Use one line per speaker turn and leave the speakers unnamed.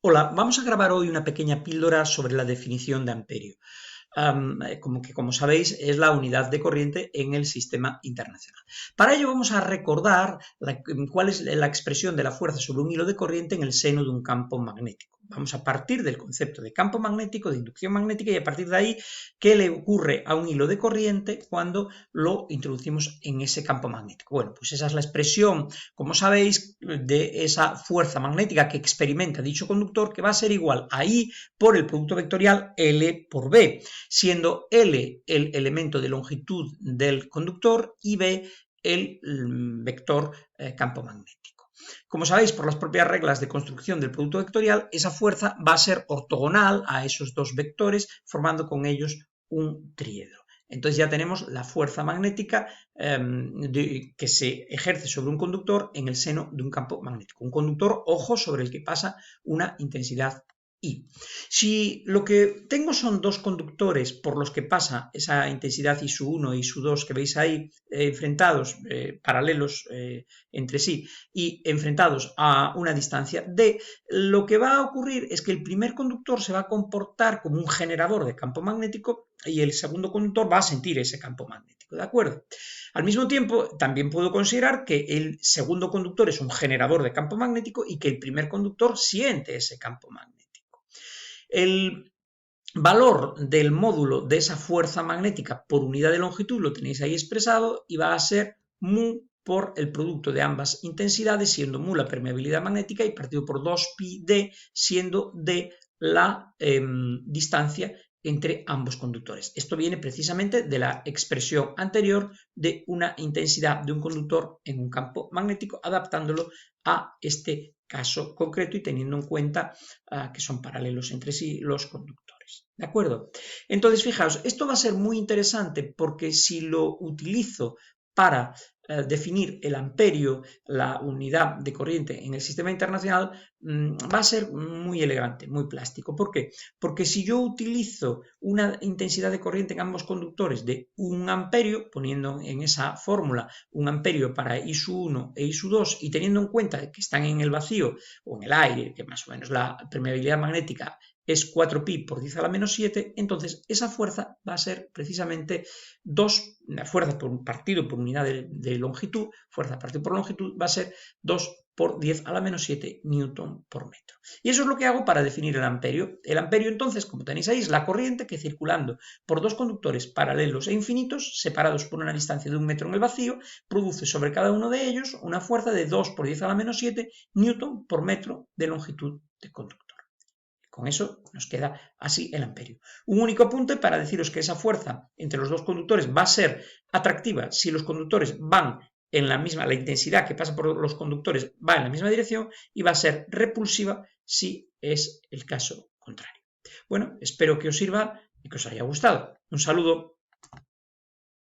Hola, vamos a grabar hoy una pequeña píldora sobre la definición de amperio. Como sabéis, es la unidad de corriente en el sistema internacional. Para ello vamos a recordar cuál es la expresión de la fuerza sobre un hilo de corriente en el seno de un campo magnético. Vamos a partir del concepto de campo magnético, de inducción magnética, y a partir de ahí, ¿qué le ocurre a un hilo de corriente cuando lo introducimos en ese campo magnético? Bueno, pues esa es la expresión, como sabéis, de esa fuerza magnética que experimenta dicho conductor, que va a ser igual a I por el producto vectorial L por B, siendo L el elemento de longitud del conductor y B el vector campo magnético. Como sabéis, por las propias reglas de construcción del producto vectorial, esa fuerza va a ser ortogonal a esos dos vectores, formando con ellos un triedro. Entonces ya tenemos la fuerza magnética que se ejerce sobre un conductor en el seno de un campo magnético. Un conductor, ojo, sobre el que pasa una intensidad I. Si lo que tengo son dos conductores por los que pasa esa intensidad I1 y I2 que veis ahí enfrentados, paralelos entre sí y enfrentados a una distancia D, lo que va a ocurrir es que el primer conductor se va a comportar como un generador de campo magnético y el segundo conductor va a sentir ese campo magnético, ¿de acuerdo? Al mismo tiempo, también puedo considerar que el segundo conductor es un generador de campo magnético y que el primer conductor siente ese campo magnético. El valor del módulo de esa fuerza magnética por unidad de longitud lo tenéis ahí expresado y va a ser mu por el producto de ambas intensidades, siendo mu la permeabilidad magnética y partido por 2πd, siendo d la distancia entre ambos conductores. Esto viene precisamente de la expresión anterior de una intensidad de un conductor en un campo magnético, adaptándolo a este caso concreto y teniendo en cuenta que son paralelos entre sí los conductores. ¿De acuerdo? Entonces, fijaos, esto va a ser muy interesante porque si lo utilizo para definir el amperio, la unidad de corriente en el sistema internacional, va a ser muy elegante, muy plástico. ¿Por qué? Porque si yo utilizo una intensidad de corriente en ambos conductores de 1 amperio, poniendo en esa fórmula 1 amperio para I1 e I2 y teniendo en cuenta que están en el vacío o en el aire, que más o menos la permeabilidad magnética es 4π por 10 a la menos 7, entonces esa fuerza va a ser precisamente la fuerza partido por unidad de longitud, fuerza partido por longitud va a ser 2 por 10 a la menos 7 newton por metro. Y eso es lo que hago para definir el amperio. El amperio, entonces, como tenéis ahí, es la corriente que circulando por dos conductores paralelos e infinitos, separados por una distancia de 1 metro en el vacío, produce sobre cada uno de ellos una fuerza de 2 por 10 a la menos 7 newton por metro de longitud de conductor. Con eso nos queda así el amperio. Un único apunte para deciros que esa fuerza entre los dos conductores va a ser atractiva si los conductores van en la misma, la intensidad que pasa por los conductores va en la misma dirección y va a ser repulsiva si es el caso contrario. Bueno, espero que os sirva y que os haya gustado. Un saludo.